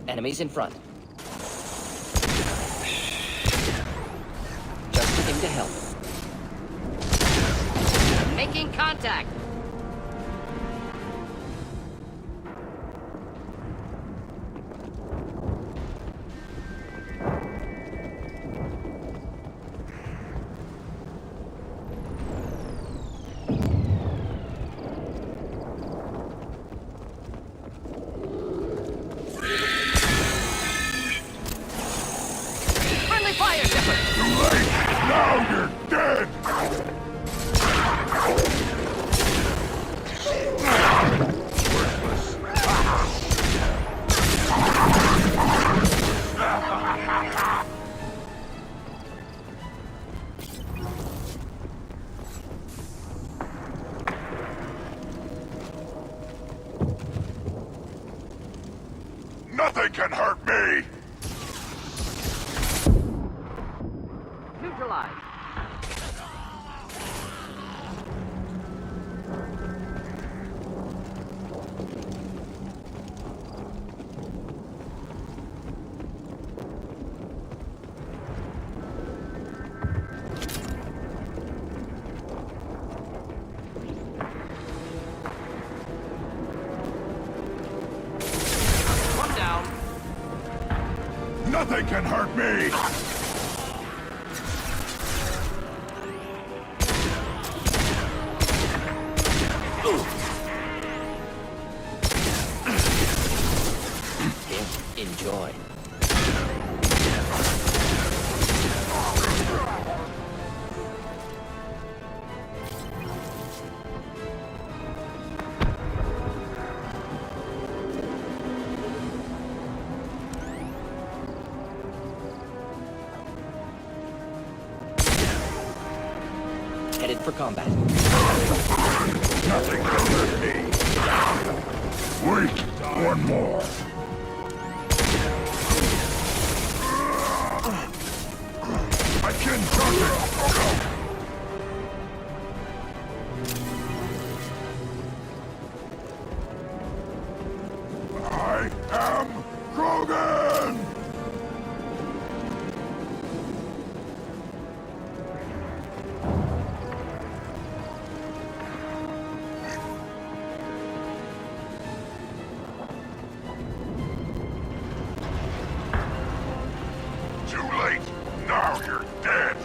Enemies in front. Just looking to help. Making contact! Fire, Shepard! Too late! Now you're dead! Nothing can hurt me! Neutralized. One down. Nothing can hurt me! Enjoy. Headed for combat. Nothing can hurt me! Wait! One more! I can touch it! I am Krogan! Too late! Now you're dead!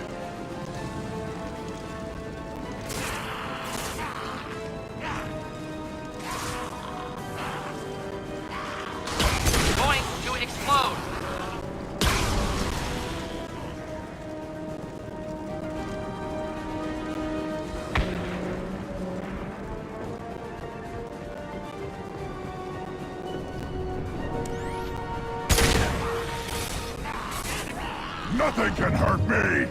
Going to explode. Nothing can hurt me!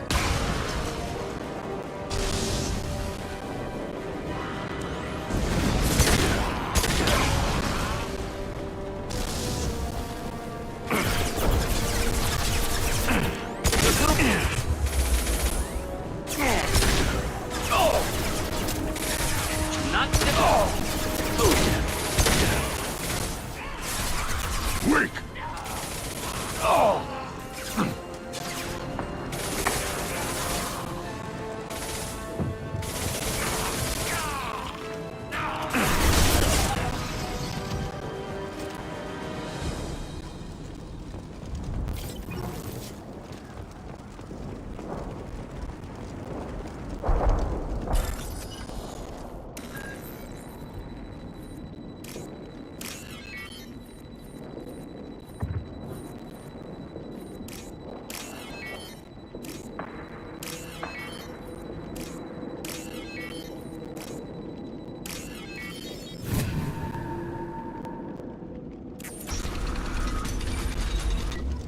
Not Weak! Oh!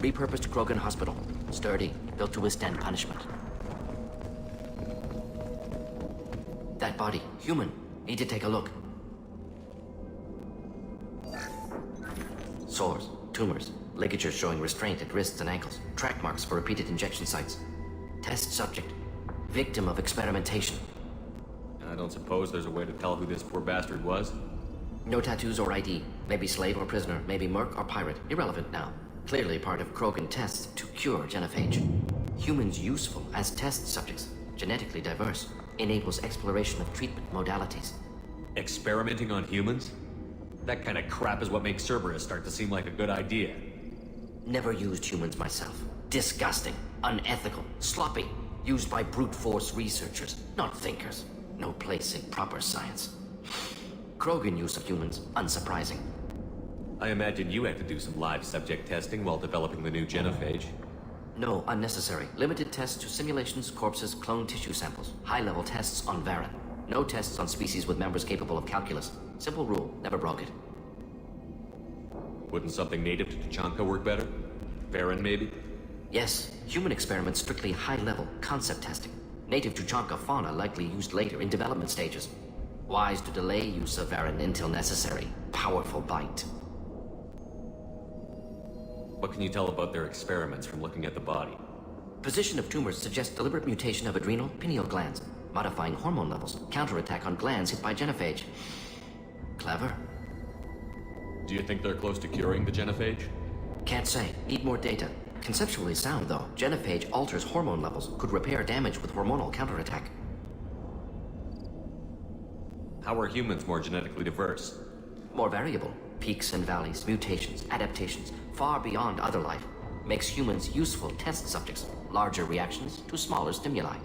Repurposed Krogan Hospital. Sturdy, built to withstand punishment. That body, human. Need to take a look. Sores, tumors, ligatures showing restraint at wrists and ankles, track marks for repeated injection sites. Test subject, victim of experimentation. And I don't suppose there's a way to tell who this poor bastard was? No tattoos or ID. Maybe slave or prisoner, maybe merc or pirate. Irrelevant now. Clearly part of Krogan tests to cure genophage. Humans useful as test subjects, genetically diverse, enables exploration of treatment modalities. Experimenting on humans? That kind of crap is what makes Cerberus start to seem like a good idea. Never used humans myself. Disgusting, unethical, sloppy. Used by brute force researchers, not thinkers. No place in proper science. Krogan use of humans, unsurprising. I imagine you had to do some live subject testing while developing the new genophage. No, unnecessary. Limited tests to simulations, corpses, cloned tissue samples. High-level tests on Varen. No tests on species with members capable of calculus. Simple rule, never broke it. Wouldn't something native to Tachanka work better? Varen, maybe? Yes, human experiments strictly high-level, concept testing. Native Tuchanka fauna likely used later in development stages. Wise to delay use of Varen until necessary. Powerful bite. What can you tell about their experiments from looking at the body? Position of tumors suggests deliberate mutation of adrenal, pineal glands, modifying hormone levels, counterattack on glands hit by genophage. Clever. Do you think they're close to curing the genophage? Can't say. Need more data. Conceptually sound, though. Genophage alters hormone levels, could repair damage with hormonal counterattack. How are humans more genetically diverse? More variable. Peaks and valleys, mutations, adaptations, far beyond other life. Makes humans useful test subjects. Larger reactions to smaller stimuli.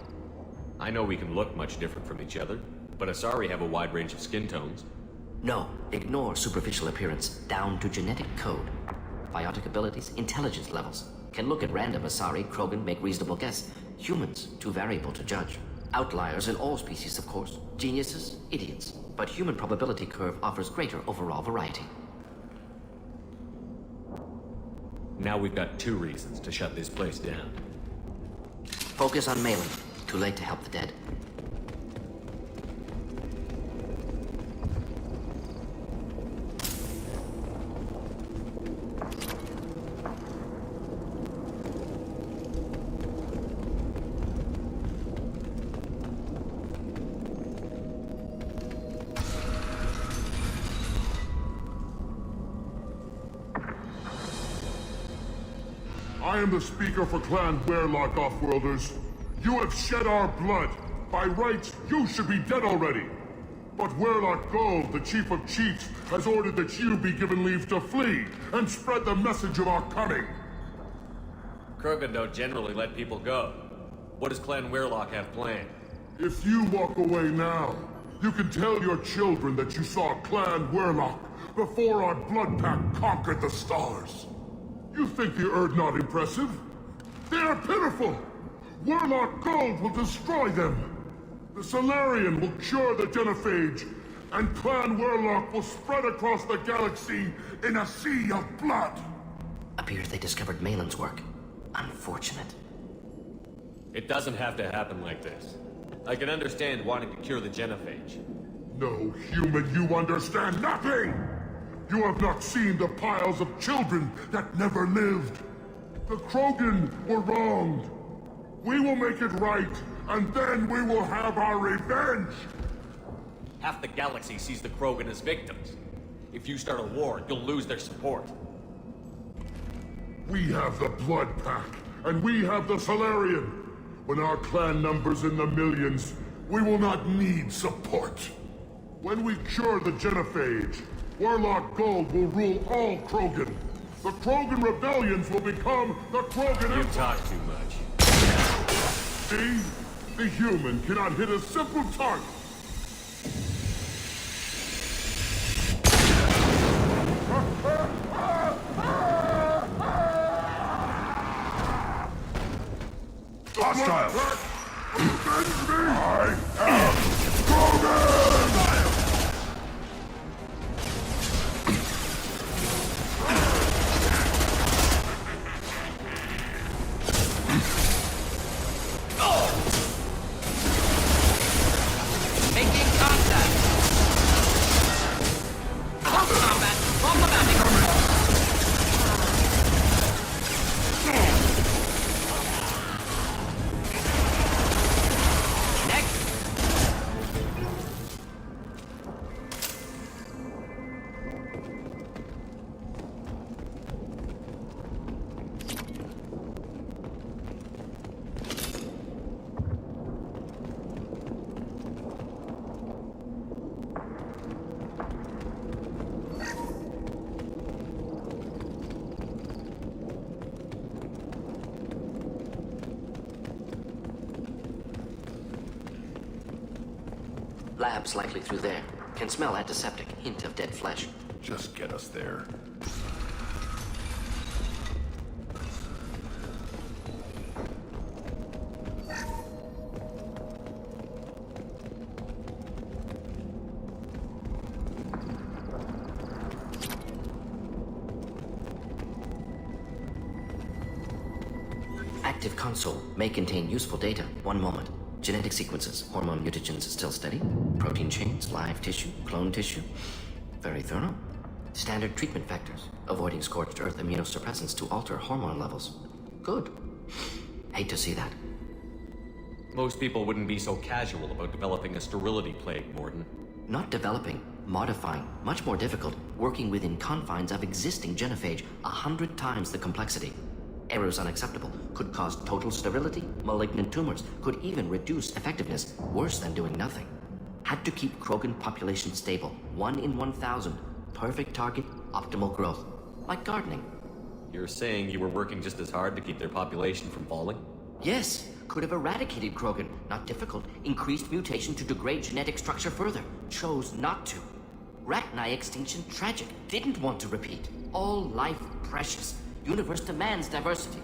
I know we can look much different from each other, but Asari have a wide range of skin tones. No, ignore superficial appearance, down to genetic code. Biotic abilities, intelligence levels. Can look at random Asari, Krogan, make reasonable guess. Humans, too variable to judge. Outliers in all species, of course. Geniuses, idiots. But human probability curve offers greater overall variety. Now we've got 2 reasons to shut this place down. Focus on Malin. Too late to help the dead. I am the speaker for Clan Werlock, Offworlders. You have shed our blood. By rights, you should be dead already. But Werlock Gold, the Chief of Chiefs, has ordered that you be given leave to flee and spread the message of our coming. Krogan don't generally let people go. What does Clan Werlock have planned? If you walk away now, you can tell your children that you saw Clan Werlock before our blood pact conquered the stars. You think the Erd not impressive? They are pitiful! Werlock Gold will destroy them! The Solarian will cure the genophage, and Clan Werlock will spread across the galaxy in a sea of blood! Appears they discovered Malin's work. Unfortunate. It doesn't have to happen like this. I can understand wanting to cure the genophage. No, human, you understand nothing! You have not seen the piles of children that never lived. The Krogan were wronged. We will make it right, and then we will have our revenge! Half the galaxy sees the Krogan as victims. If you start a war, you'll lose their support. We have the Blood Pact, and we have the Solarian. When our clan numbers in the millions, we will not need support. When we cure the genophage, Werlock Gold will rule all Krogan. The Krogan rebellions will become the Krogan You Empire. talk too much. See? The human cannot hit a simple target. Hostile! Avenge me! I am Krogan! Lab's likely through there. Can smell antiseptic, hint of dead flesh. Just get us there. Active console may contain useful data. One moment. Genetic sequences, hormone mutagens still steady. Protein chains, live tissue, clone tissue. Very thorough. Standard treatment factors, avoiding scorched earth immunosuppressants to alter hormone levels. Good. Hate to see that. Most people wouldn't be so casual about developing a sterility plague, Morden. Not developing, modifying, much more difficult, working within confines of existing genophage, 100 times the complexity. Errors unacceptable, could cause total sterility, malignant tumors, could even reduce effectiveness, worse than doing nothing. Had to keep Krogan population stable, 1 in 1,000. Perfect target, optimal growth. Like gardening. You're saying you were working just as hard to keep their population from falling? Yes, could have eradicated Krogan. Not difficult. Increased mutation to degrade genetic structure further. Chose not to. Rachni extinction tragic. Didn't want to repeat. All life precious. Universe demands diversity.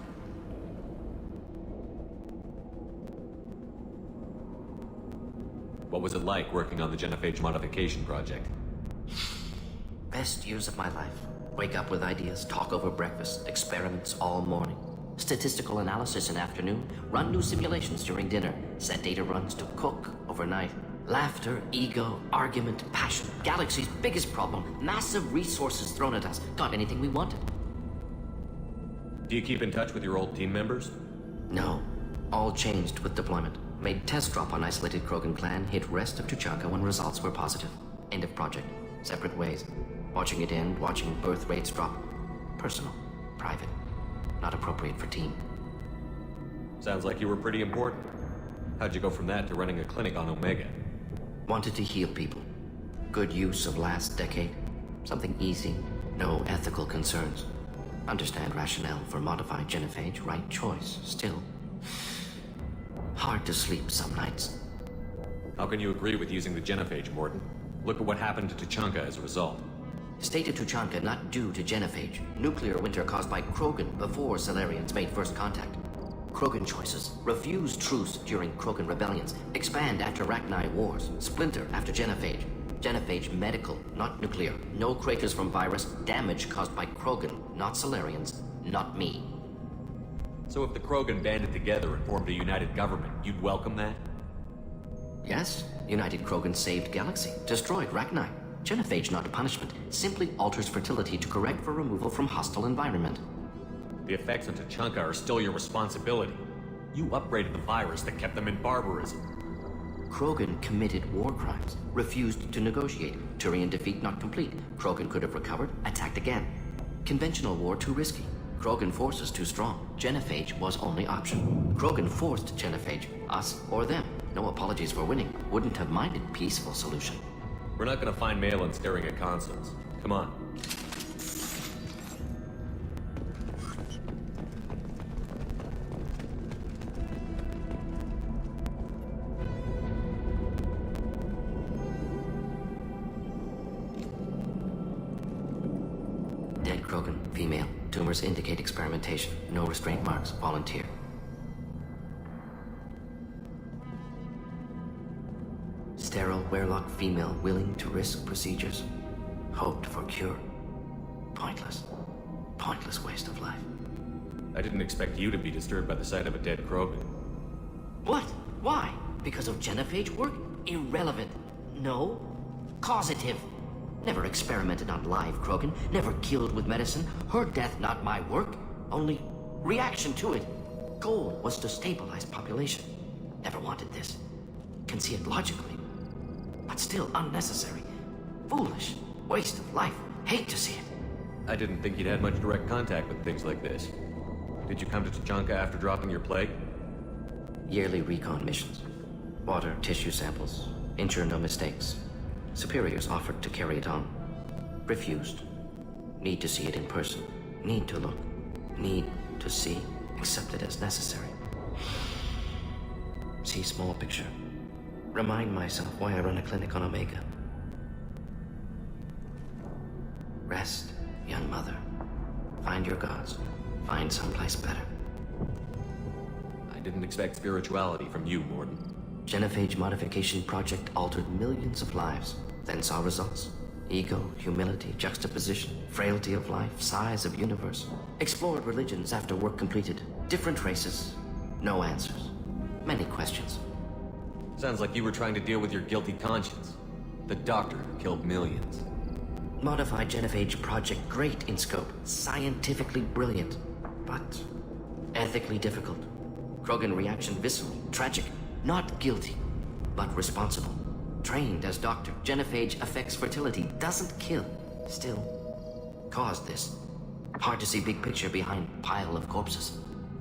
What was it like working on the genophage modification project? Best years of my life. Wake up with ideas, talk over breakfast, experiments all morning. Statistical analysis in afternoon, run new simulations during dinner, set data runs to cook overnight. Laughter, ego, argument, passion. Galaxy's biggest problem, massive resources thrown at us. Got anything we wanted. Do you keep in touch with your old team members? No. All changed with deployment. Made test drop on isolated Krogan clan, hit rest of Tuchanka when results were positive. End of project. Separate ways. Watching it end, watching birth rates drop. Personal. Private. Not appropriate for team. Sounds like you were pretty important. How'd you go from that to running a clinic on Omega? Wanted to heal people. Good use of last decade. Something easy. No ethical concerns. Understand rationale for modified genophage, right choice. Still, hard to sleep some nights. How can you agree with using the genophage, Morden? Look at what happened to Tuchanka as a result. State of Tuchanka not due to genophage. Nuclear winter caused by Krogan before Solarians made first contact. Krogan choices. Refuse truce during Krogan rebellions. Expand after Rachni wars. Splinter after genophage. Genophage medical, not nuclear. No craters from virus. Damage caused by Krogan, not Solarians, not me. So if the Krogan banded together and formed a united government, you'd welcome that? Yes, United Krogan saved Galaxy. Destroyed Rachni. Genophage not a punishment. Simply alters fertility to correct for removal from hostile environment. The effects on Tuchanka are still your responsibility. You upgraded the virus that kept them in barbarism. Krogan committed war crimes, refused to negotiate. Turian defeat not complete. Krogan could have recovered, attacked again. Conventional war too risky. Krogan forces too strong. Genophage was only option. Krogan forced genophage, us or them. No apologies for winning. Wouldn't have minded peaceful solution. We're not gonna find Malin staring at consoles. Come on. Dead Krogan, female. Tumors indicate experimentation. No restraint marks. Volunteer. Sterile, werelock female willing to risk procedures. Hoped for cure. Pointless. Pointless waste of life. I didn't expect you to be disturbed by the sight of a dead Krogan. What? Why? Because of genophage work? Irrelevant. No. Causative. Never experimented on live Krogan. Never killed with medicine. Her death not my work. Only reaction to it. Goal was to stabilize population. Never wanted this. Can see it logically. But still unnecessary. Foolish. Waste of life. Hate to see it. I didn't think you'd had much direct contact with things like this. Did you come to Tuchanka after dropping your plague? Yearly recon missions. Water, tissue samples. Ensure no mistakes. Superiors offered to carry it on. Refused. Need to see it in person. Need to look. Need to see. Accept it as necessary. See small picture. Remind myself why I run a clinic on Omega. Rest, young mother. Find your gods. Find someplace better. I didn't expect spirituality from you, Morden. Genophage modification project altered millions of lives, then saw results. Ego, humility, juxtaposition, frailty of life, size of universe. Explored religions after work completed. Different races. No answers. Many questions. Sounds like you were trying to deal with your guilty conscience. The doctor who killed millions. Modified genophage project great in scope. Scientifically brilliant. But ethically difficult. Krogan reaction visceral, tragic. Not guilty, but responsible. Trained as doctor, genophage affects fertility, doesn't kill. Still, caused this. Hard to see big picture behind pile of corpses.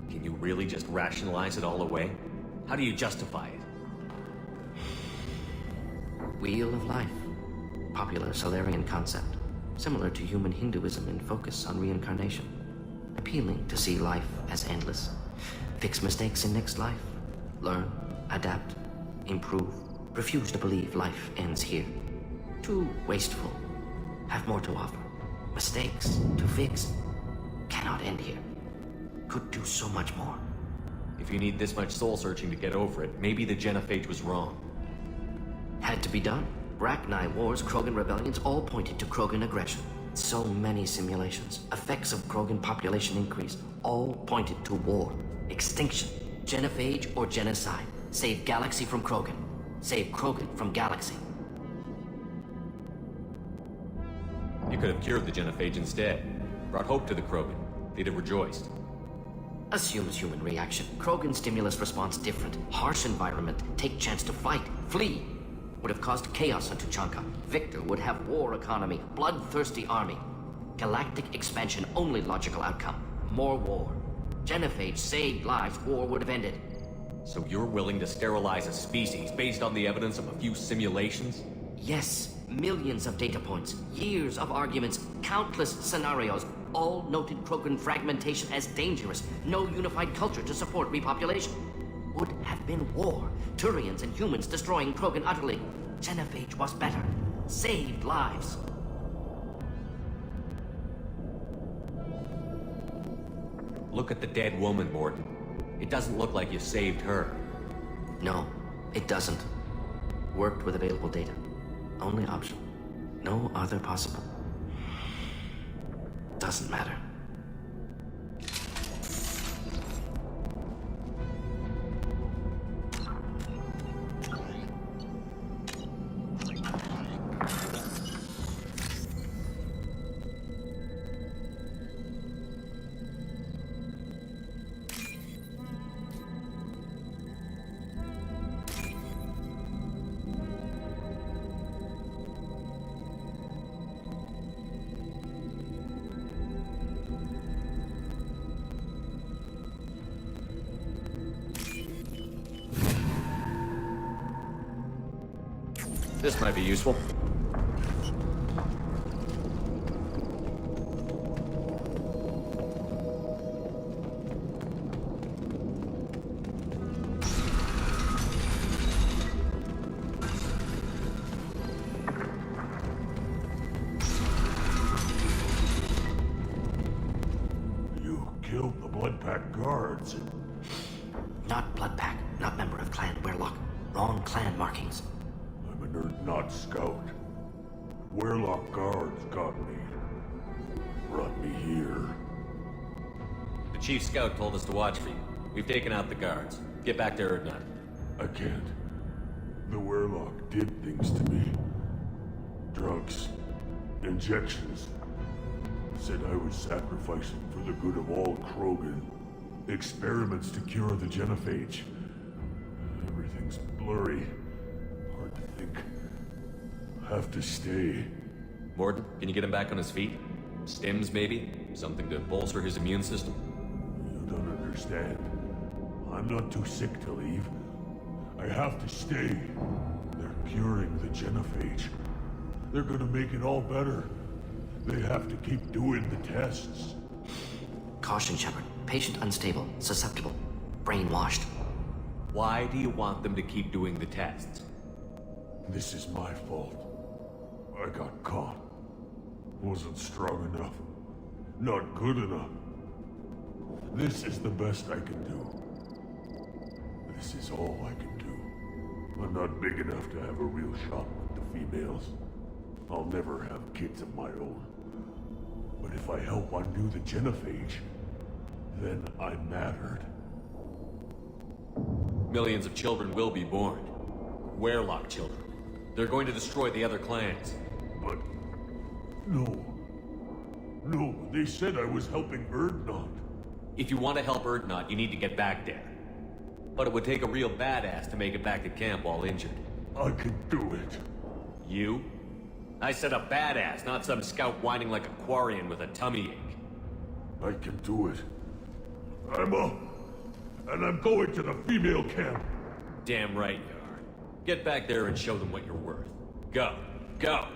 Can you really just rationalize it all away? How do you justify it? Wheel of life. Popular Solarian concept. Similar to human Hinduism in focus on reincarnation. Appealing to see life as endless. Fix mistakes in next life. Learn, adapt, improve. Refuse to believe life ends here. Too wasteful. Have more to offer. Mistakes to fix. Cannot end here. Could do so much more. If you need this much soul-searching to get over it, maybe the genophage was wrong. Had to be done. Rachni wars, Krogan rebellions, all pointed to Krogan aggression. So many simulations. Effects of Krogan population increase. All pointed to war. Extinction. Genophage or genocide. Save galaxy from Krogan. Save Krogan from galaxy. You could have cured the genophage instead. Brought hope to the Krogan. They'd have rejoiced. Assumes human reaction. Krogan stimulus response different. Harsh environment. Take chance to fight. Flee. Would have caused chaos on Tuchanka. Victor would have war economy. Bloodthirsty army. Galactic expansion only logical outcome. More war. Genophage saved lives. War would have ended. So you're willing to sterilize a species based on the evidence of a few simulations? Yes. Millions of data points. Years of arguments. Countless scenarios. All noted Krogan fragmentation as dangerous. No unified culture to support repopulation. Would have been war. Turians and humans destroying Krogan utterly. Genophage was better. Saved lives. Look at the dead woman, Morden. It doesn't look like you saved her. No, it doesn't. Worked with available data. Only option. No other possible. Doesn't matter. This might be useful. You killed the Blood Pack guards. Not Blood Pack, not member of Clan Werlock. Wrong clan markings. I'm a nerd, not scout. Werlock guards got me. Brought me here. The chief scout told us to watch for you. We've taken out the guards. Get back to Erdnut. I can't. The Werlock did things to me. Drugs. Injections. Said I was sacrificing for the good of all Krogan. Experiments to cure the genophage. Everything's blurry. Hard to think. Have to stay. Morden, can you get him back on his feet? Stims, maybe? Something to bolster his immune system? You don't understand. I'm not too sick to leave. I have to stay. They're curing the genophage. They're gonna make it all better. They have to keep doing the tests. Caution, Shepard. Patient unstable, susceptible, brainwashed. Why do you want them to keep doing the tests? This is my fault. I got caught. Wasn't strong enough. Not good enough. This is the best I can do. This is all I can do. I'm not big enough to have a real shot with the females. I'll never have kids of my own. But if I help undo the genophage, then I mattered. Millions of children will be born. Werelock children. They're going to destroy the other clans. But... no. No, they said I was helping Erdnot. If you want to help Erdnot, you need to get back there. But it would take a real badass to make it back to camp all injured. I can do it. You? I said a badass, not some scout whining like a Quarian with a tummy ache. I can do it. I'm up. And I'm going to the female camp. Damn right you are. Get back there and show them what you're worth. Go. Go!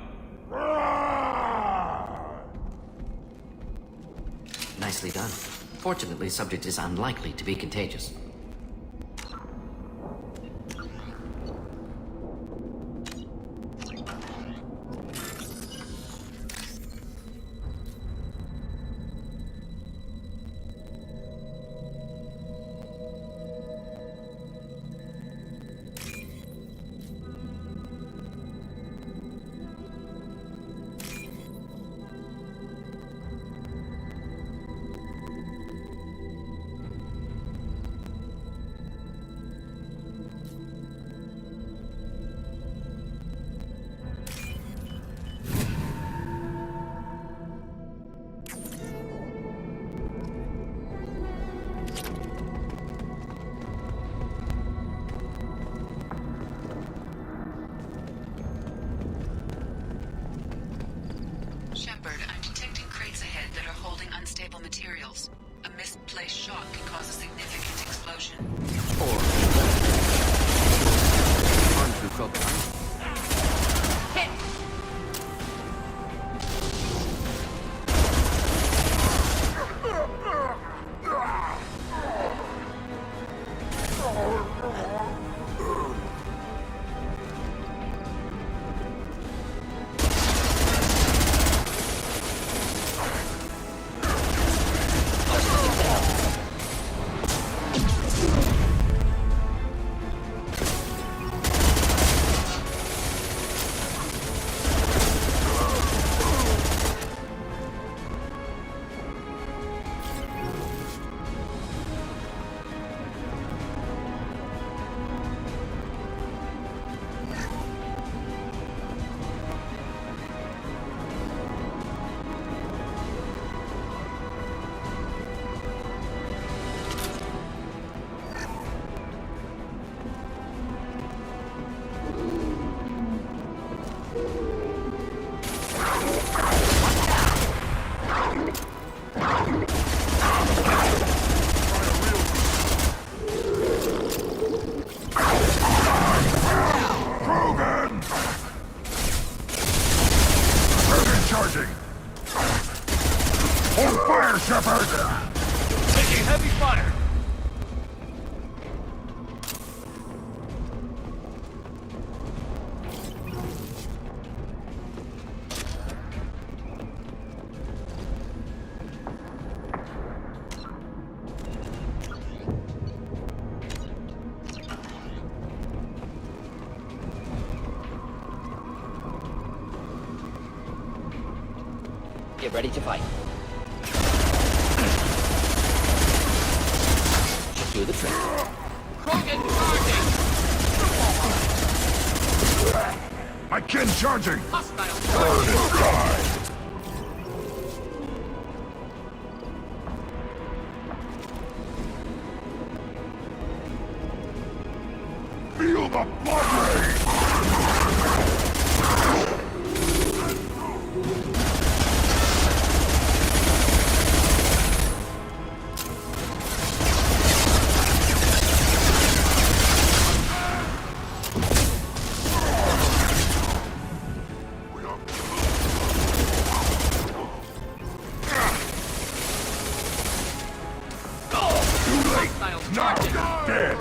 Nicely done. Fortunately, subject is unlikely to be contagious. Shepard, I'm detecting crates ahead that are holding unstable materials. A misplaced shock can cause a significant explosion. Or... run through crocodile. Charging! Hold fire, Shepard! Taking heavy fire! Get ready to fight. Just do the trick. Krogan charging! My kin charging! Hostile Burn charging! and dry! Feel the blood rain! Hostile Now charging! you're dead!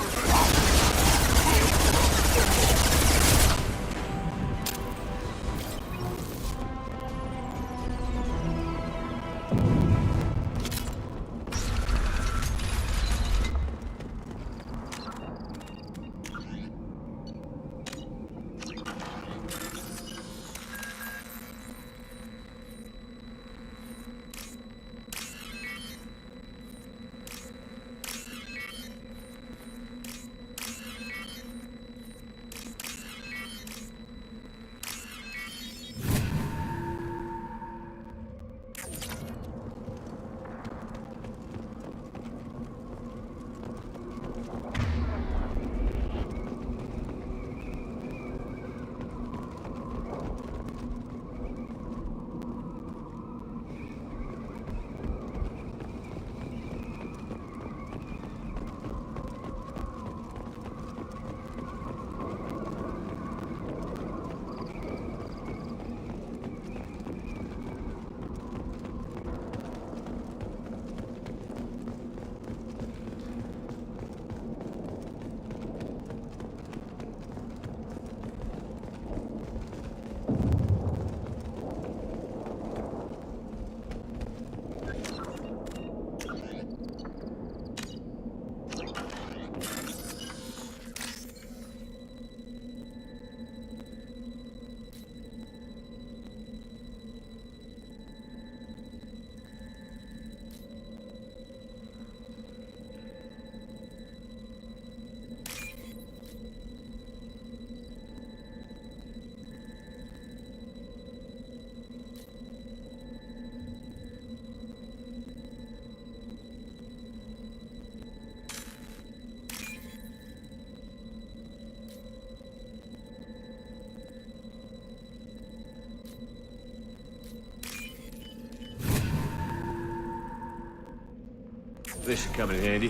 This should come in handy.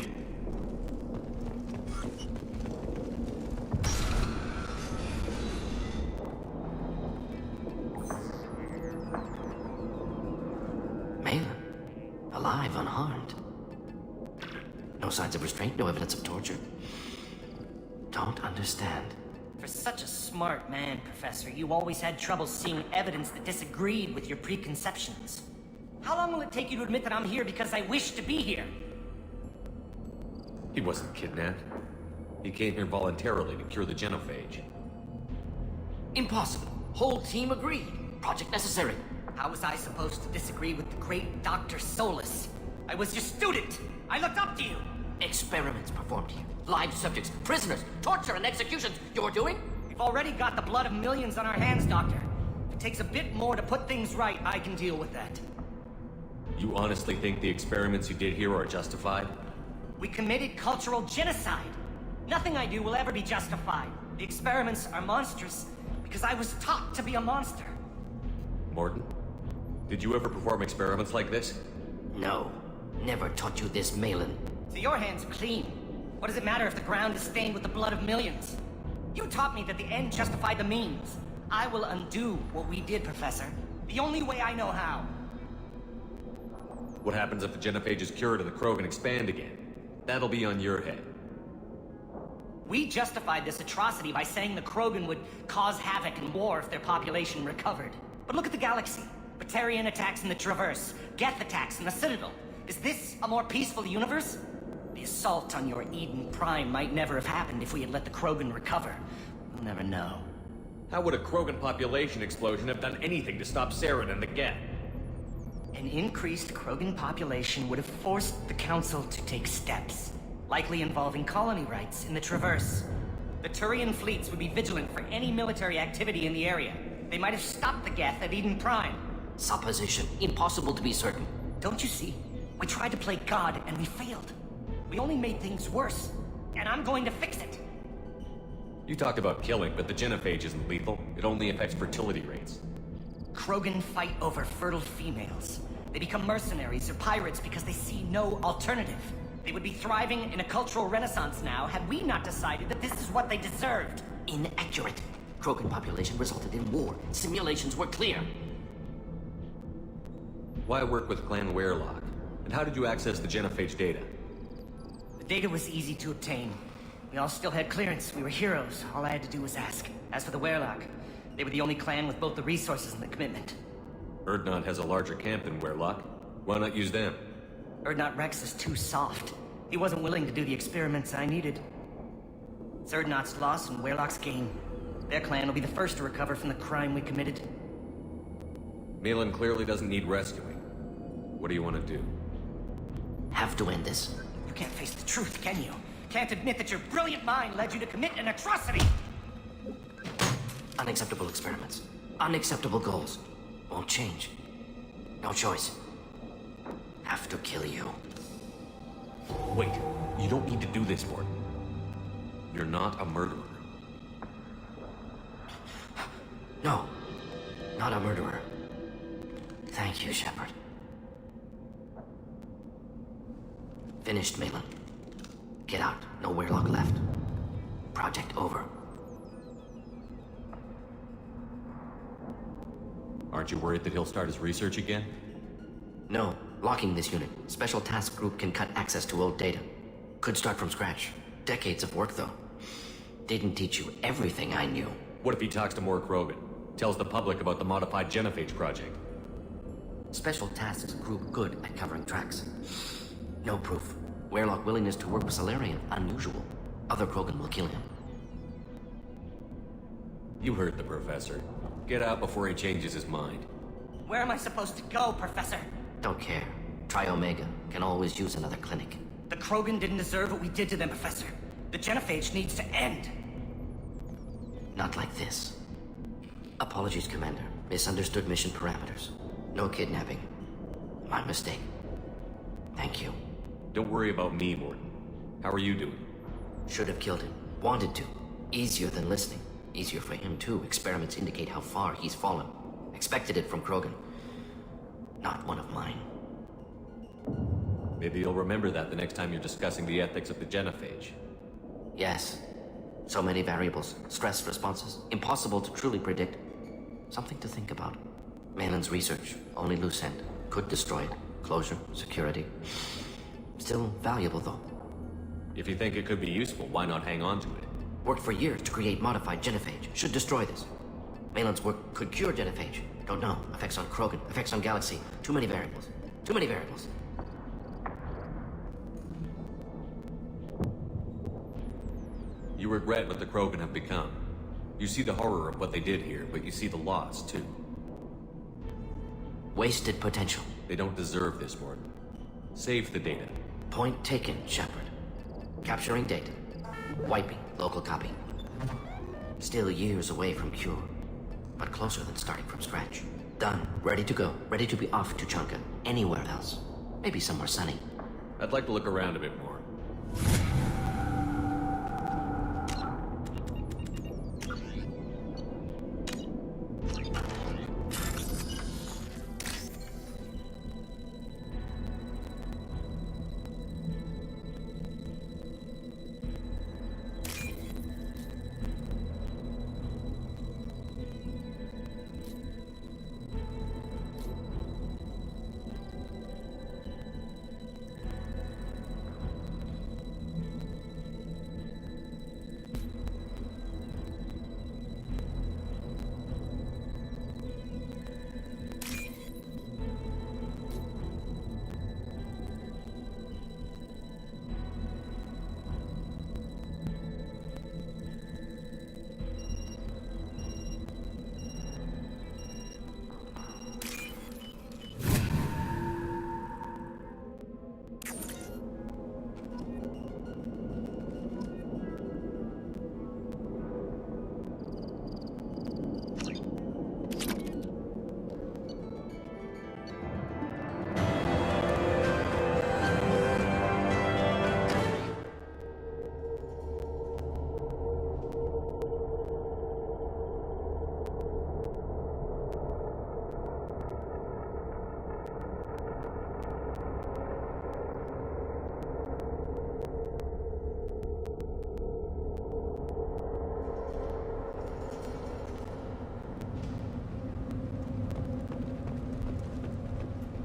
Malin, alive, unharmed. No signs of restraint, no evidence of torture. Don't understand. For such a smart man, Professor, you always had trouble seeing evidence that disagreed with your preconceptions. How long will it take you to admit that I'm here because I wish to be here? He wasn't kidnapped. He came here voluntarily to cure the genophage. Impossible. Whole team agreed. Project necessary. How was I supposed to disagree with the great Dr. Solus? I was your student! I looked up to you! Experiments performed here. Live subjects, prisoners, torture and executions. You're doing? We've already got the blood of millions on our hands, Doctor. If it takes a bit more to put things right, I can deal with that. You honestly think the experiments you did here are justified? We committed cultural genocide. Nothing I do will ever be justified. The experiments are monstrous because I was taught to be a monster. Morton, did you ever perform experiments like this? No. Never taught you this, Malin. So your hands are clean. What does it matter if the ground is stained with the blood of millions? You taught me that the end justified the means. I will undo what we did, Professor. The only way I know how. What happens if the genophage is cured and the Krogan expand again? That'll be on your head. We justified this atrocity by saying the Krogan would cause havoc and war if their population recovered. But look at the galaxy. Batarian attacks in the Traverse, Geth attacks in the Citadel. Is this a more peaceful universe? The assault on your Eden Prime might never have happened if we had let the Krogan recover. We'll never know. How would a Krogan population explosion have done anything to stop Saren and the Geth? An increased Krogan population would have forced the Council to take steps, likely involving colony rights in the Traverse. The Turian fleets would be vigilant for any military activity in the area. They might have stopped the Geth at Eden Prime. Supposition. Impossible to be certain. Don't you see? We tried to play God and we failed. We only made things worse. And I'm going to fix it. You talked about killing, but the genophage isn't lethal. It only affects fertility rates. Krogan fight over fertile females. They become mercenaries or pirates because they see no alternative. They would be thriving in a cultural renaissance now had we not decided that this is what they deserved. Inaccurate. Krogan population resulted in war. Simulations were clear. Why work with Clan Werelock? And how did you access the genophage data? The data was easy to obtain. We all still had clearance. We were heroes. All I had to do was ask. As for the Werelock, they were the only clan with both the resources and the commitment. Erdnot has a larger camp than Werelock. Why not use them? Erdnot Rex is too soft. He wasn't willing to do the experiments I needed. It's Erdnot's loss and Werelock's gain. Their clan will be the first to recover from the crime we committed. Malin clearly doesn't need rescuing. What do you want to do? Have to end this. You can't face the truth, can you? Can't admit that your brilliant mind led you to commit an atrocity! Unacceptable experiments. Unacceptable goals. Won't change. No choice. Have to kill you. Wait, you don't need to do this, Morton. You're not a murderer. No. Not a murderer. Thank you, Shepard. Finished, Malin. Get out. No Werelock left. Project over. Aren't you worried that he'll start his research again? No. Locking this unit. Special task group can cut access to old data. Could start from scratch. Decades of work, though. Didn't teach you everything I knew. What if he talks to more Krogan? Tells the public about the modified genophage project? Special tasks group good at covering tracks. No proof. Werelock willingness to work with Salarian, unusual. Other Krogan will kill him. You heard the professor. Get out before he changes his mind. Where am I supposed to go, Professor? Don't care. Try Omega. Can always use another clinic. The Krogan didn't deserve what we did to them, Professor. The genophage needs to end. Not like this. Apologies, Commander. Misunderstood mission parameters. No kidnapping. My mistake. Thank you. Don't worry about me, Morton. How are you doing? Should have killed him. Wanted to. Easier than listening. Easier for him, too. Experiments indicate how far he's fallen. Expected it from Krogan. Not one of mine. Maybe you'll remember that the next time you're discussing the ethics of the genophage. Yes. So many variables, stress responses, impossible to truly predict. Something to think about. Malin's research, only loose end. Could destroy it. Closure, security. Still valuable, though. If you think it could be useful, why not hang on to it? Worked for years to create modified genophage. Should destroy this. Malin's work could cure genophage. Don't know. Effects on Krogan, effects on Galaxy. Too many variables. Too many variables. You regret what the Krogan have become. You see the horror of what they did here, but you see the loss, too. Wasted potential. They don't deserve this, Warden. Save the data. Point taken, Shepard. Capturing data. Wiping local copy. Still years away from cure, but closer than starting from scratch. Done. Ready to go. Ready to be off to Chunka. Anywhere else. Maybe somewhere sunny. I'd like to look around a bit more.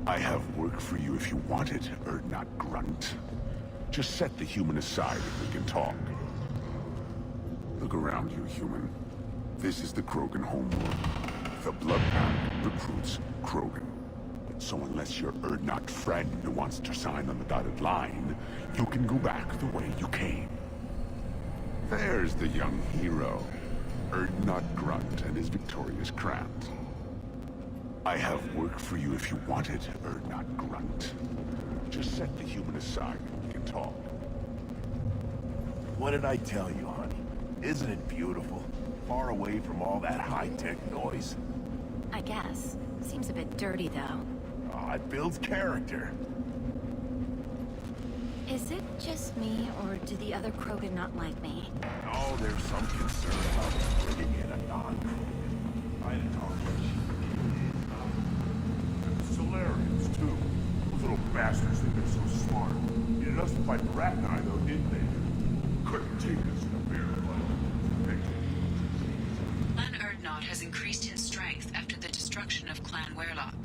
I have work for you if you want it, Urdnot Grunt. Just set the human aside and we can talk. Look around you, human. This is the Krogan homeworld. The Blood Pact recruits Krogan. So unless your Urdnot friend wants to sign on the dotted line, you can go back the way you came. There's the young hero, Urdnot Grunt and his victorious crowns. I have work for you if you want it, Urdnot Grunt. Just set the human aside and we can talk. What did I tell you, honey? Isn't it beautiful? Far away from all that high-tech noise. I guess. Seems a bit dirty, though. Oh, it builds character. Is it just me, or do the other Krogan not like me? Oh, there's some concern about bringing in a non-Krogan. I didn't talk much. Solarians, too. Those little bastards think they're so smart. Needed us to fight Rachni, though, didn't they? Couldn't take us in a bear fight. Clan Urdnot has increased in strength after the destruction of Clan Werlock.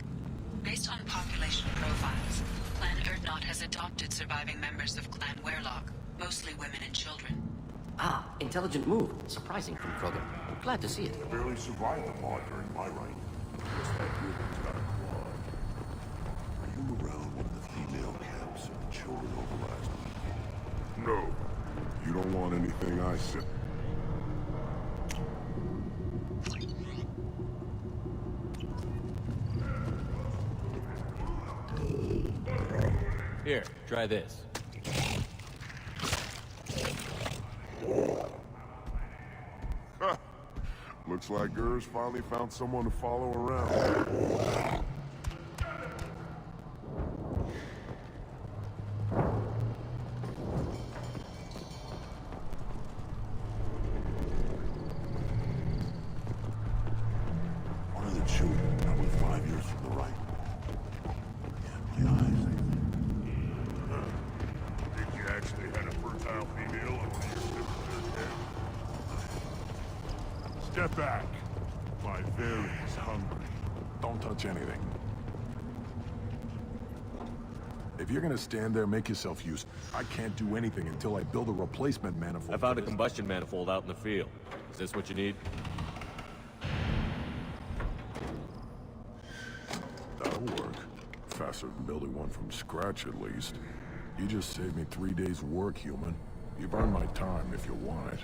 Based on population profiles, Clan Urdnot has adopted surviving members of Clan Werlock, mostly women and children. Ah, intelligent move. Surprising from Krogan. Glad to see it. Barely survived the mod during my reign. Guess that human's got a quad. Are you around one of the female camps or the children over last week? No. You don't want anything I said. Here, try this. Looks like Gers finally found someone to follow around. One of the children, probably 5 years from the right. Yeah, my eyes. Step back. My Varian's hungry. Don't touch anything. If you're gonna stand there, make yourself useful. I can't do anything until I build a replacement manifold. I found a combustion manifold out in the field. Is this what you need? That'll work. Faster than building one from scratch, at least. You just saved me 3 days' work, human. You've earned my time if you want it.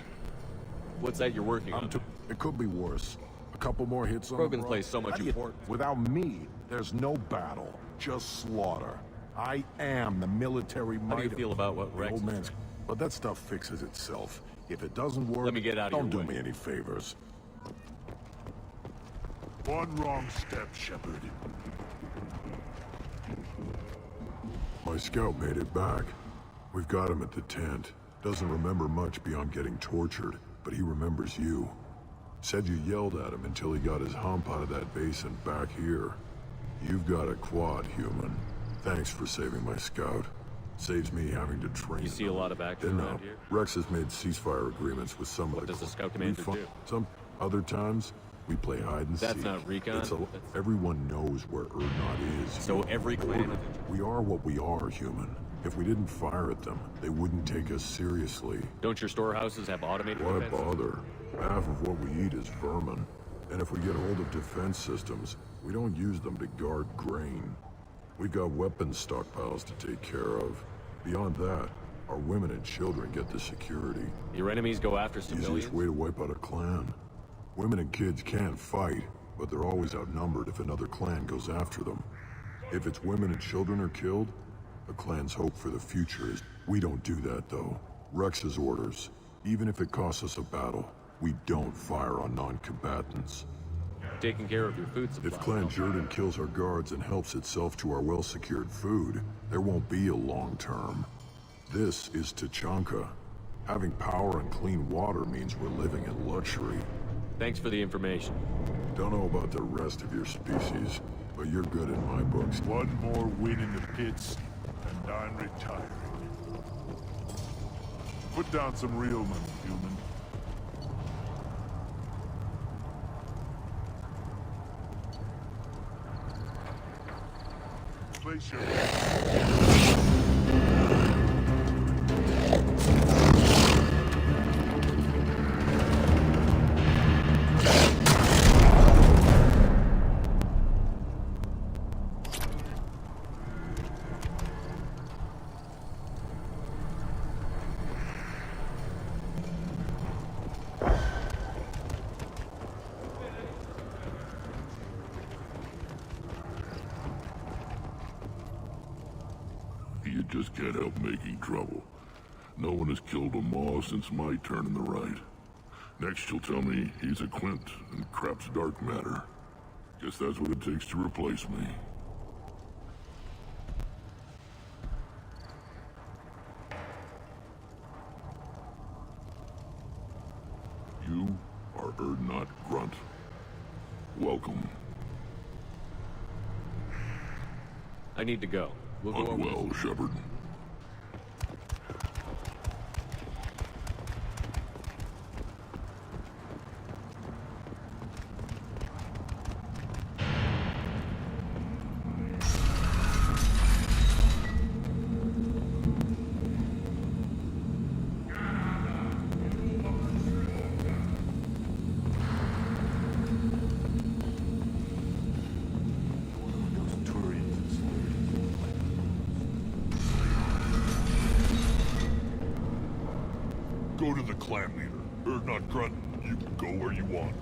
What's that you're working on? It could be worse. A couple more hits on Krogan the road. plays so much importance. Without me, there's no battle, just slaughter. I am the military might. How do you feel about what Rex old is man's? But that stuff fixes itself. If it doesn't work, Let me get out of don't your do way. me any favors. One wrong step, Shepard. My scout made it back. We've got him at the tent. Doesn't remember much beyond getting tortured, but he remembers you. Said you yelled at him until he got his hump out of that basin back here. You've got a quad, human. Thanks for saving my scout. Saves me having to train. You see a lot of action around here? Rex has made ceasefire agreements with some of What does the scout commander do? Some other times, we play hide and seek. That's not recon. Everyone knows where Urdnot is. So every clan... We are what we are, human. If we didn't fire at them, they wouldn't take us seriously. Don't your storehouses have automated Why defenses? bother? Half of what we eat is vermin. And if we get hold of defense systems, we don't use them to guard grain. We got weapons stockpiles to take care of. Beyond that, our women and children get the security. Your enemies go after civilians? Easiest way to wipe out a clan. Women and kids can't fight, but they're always outnumbered if another clan goes after them. If it's women and children are killed, a clan's hope for the future is... We don't do that, though. Rex's orders. Even if it costs us a battle, we don't fire on non-combatants. Taking care of your food supply. If Clan Jordan kills our guards and helps itself to our well-secured food, there won't be a long term. This is Tachanka. Having power and clean water means we're living in luxury. Thanks for the information. Don't know about the rest of your species, but you're good in my books. One more win in the pits, and I'm retiring. Put down some real money, human. Place your... You just can't help making trouble. No one has killed a Maw since my turn in the right. Next you'll tell me he's a Quint and crap's dark matter. Guess that's what it takes to replace me. You are Urdnot Grunt. Welcome. I need to go. We'll go over Unwell, Shepard. Go to the clan leader. Urdnot Grunt, you can go where you want.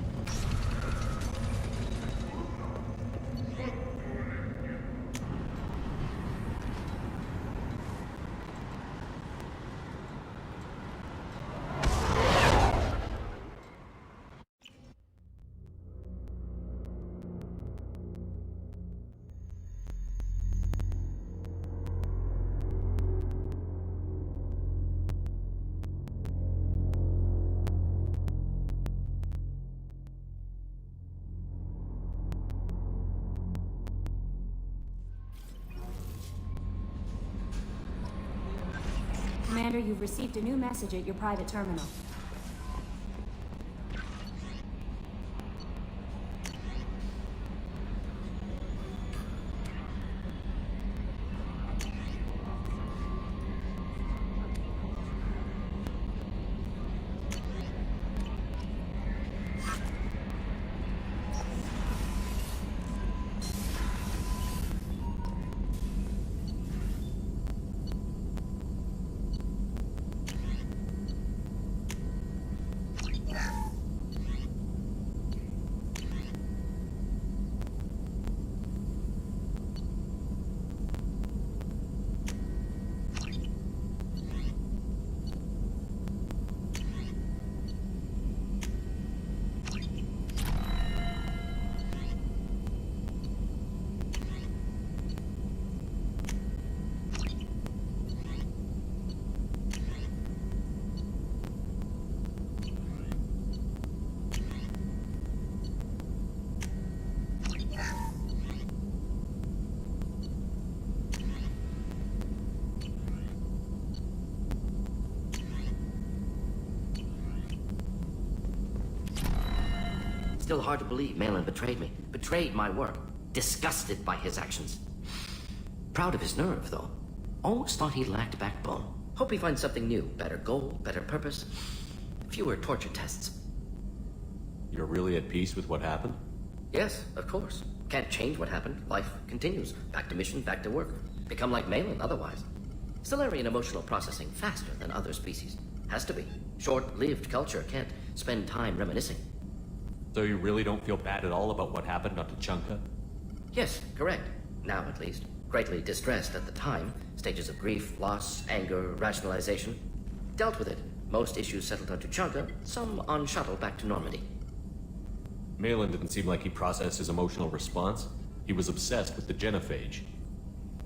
Commander, you've received a new message at your private terminal. Still hard to believe Malin betrayed me. Betrayed my work. Disgusted by his actions. Proud of his nerve, though. Almost thought he lacked backbone. Hope he finds something new. Better goal, better purpose. Fewer torture tests. You're really at peace with what happened? Yes, of course. Can't change what happened. Life continues. Back to mission, back to work. Become like Malin otherwise. Solarian emotional processing faster than other species. Has to be. Short-lived culture can't spend time reminiscing. So you really don't feel bad at all about what happened on Tuchanka? Yes, correct. Now, at least. Greatly distressed at the time. Stages of grief, loss, anger, rationalization. Dealt with it. Most issues settled on Tuchanka, some on shuttle back to Normandy. Malin didn't seem like he processed his emotional response. He was obsessed with the genophage.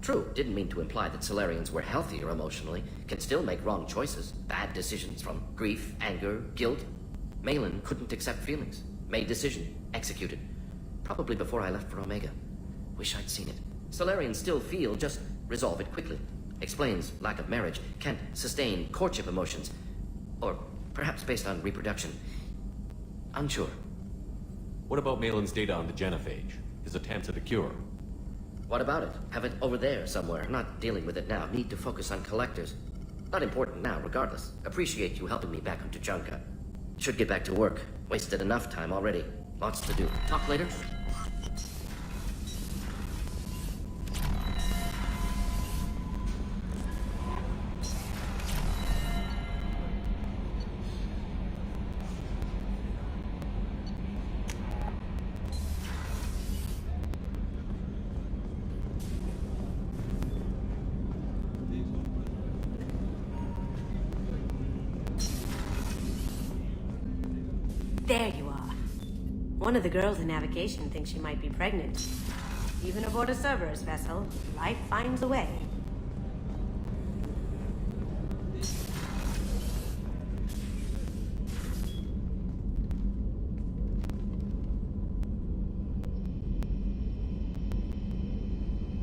True, didn't mean to imply that Solarians were healthier emotionally, can still make wrong choices, bad decisions from grief, anger, guilt. Malin couldn't accept feelings. Made decision, executed. Probably before I left for Omega. Wish I'd seen it. Solarians still feel, just resolve it quickly. Explains lack of marriage, can't sustain courtship emotions. Or perhaps based on reproduction. Unsure. What about Malin's data on the genophage? His attempts at a cure? What about it? Have it over there somewhere. Not dealing with it now. Need to focus on collectors. Not important now, regardless. Appreciate you helping me back on Tuchanka. Should get back to work. Wasted enough time already. Lots to do. Talk later? There you are. One of the girls in navigation thinks she might be pregnant. Even aboard a Cerberus vessel, life finds a way.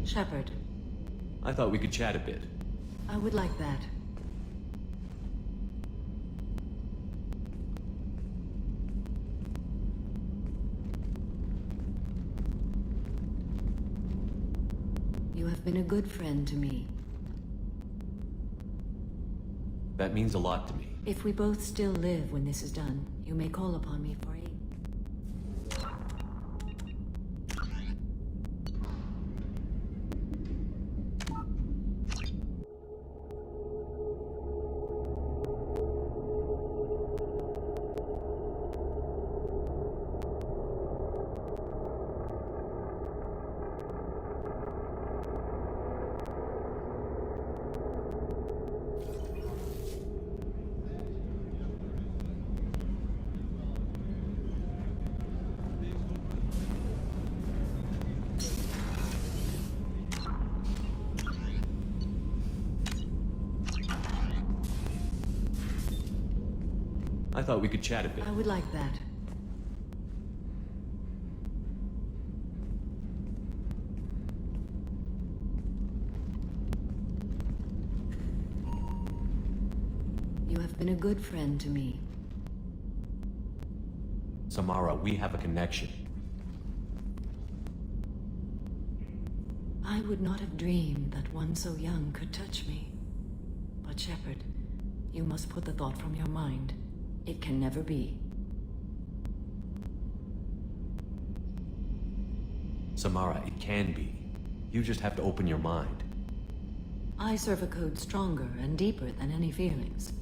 Shepard, I thought we could chat a bit. I would like that. You have been a good friend to me. That means a lot to me. If we both still live when this is done, you may call upon me for aid. I thought we could chat a bit. I would like that. You have been a good friend to me. Samara, we have a connection. I would not have dreamed that one so young could touch me. But Shepard, you must put the thought from your mind. It can never be. Samara, it can be. You just have to open your mind. I serve a code stronger and deeper than any feelings.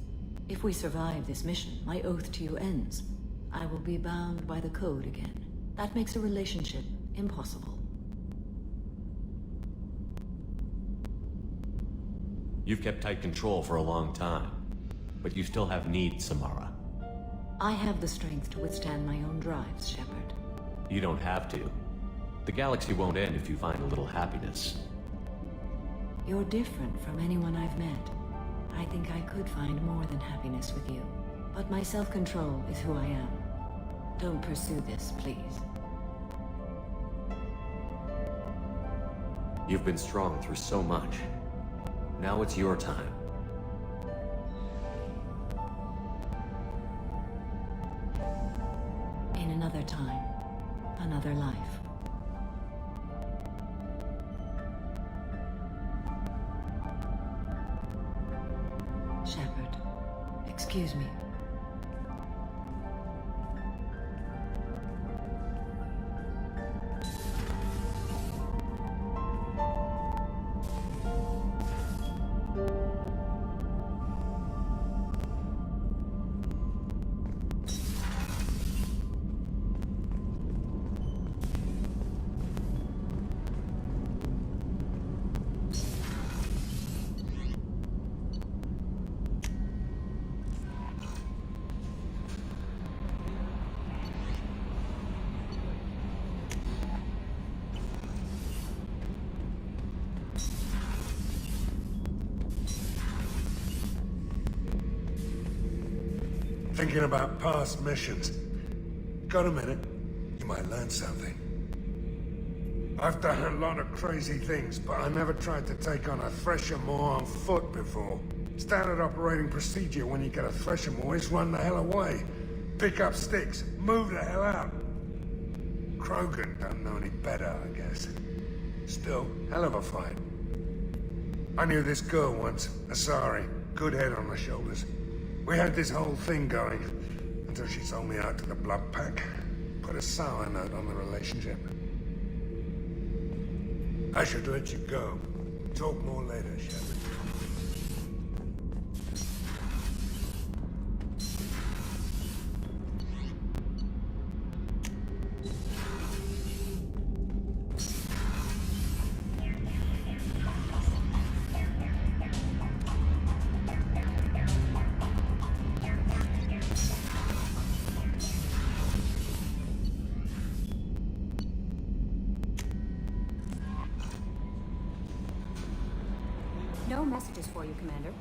If we survive this mission, my oath to you ends. I will be bound by the code again. That makes a relationship impossible. You've kept tight control for a long time, but you still have needs, Samara. I have the strength to withstand my own drives, Shepard. You don't have to. The galaxy won't end if you find a little happiness. You're different from anyone I've met. I think I could find more than happiness with you. But my self-control is who I am. Don't pursue this, please. You've been strong through so much. Now it's your time. In another time. another life. Shepard, excuse me. Thinking about past missions. Got a minute? You might learn something. I've done a lot of crazy things, but I never tried to take on a Thresher Maw on foot before. Standard operating procedure when you get a Thresher Maw is run the hell away. Pick up sticks, move the hell out. Krogan don't know any better, I guess. Still, hell of a fight. I knew this girl once, Asari. Good head on her shoulders. We had this whole thing going, until she sold me out to the Blood Pack. Put a sour note on the relationship. I should let you go. Talk more later, Shepard. No messages for you, Commander.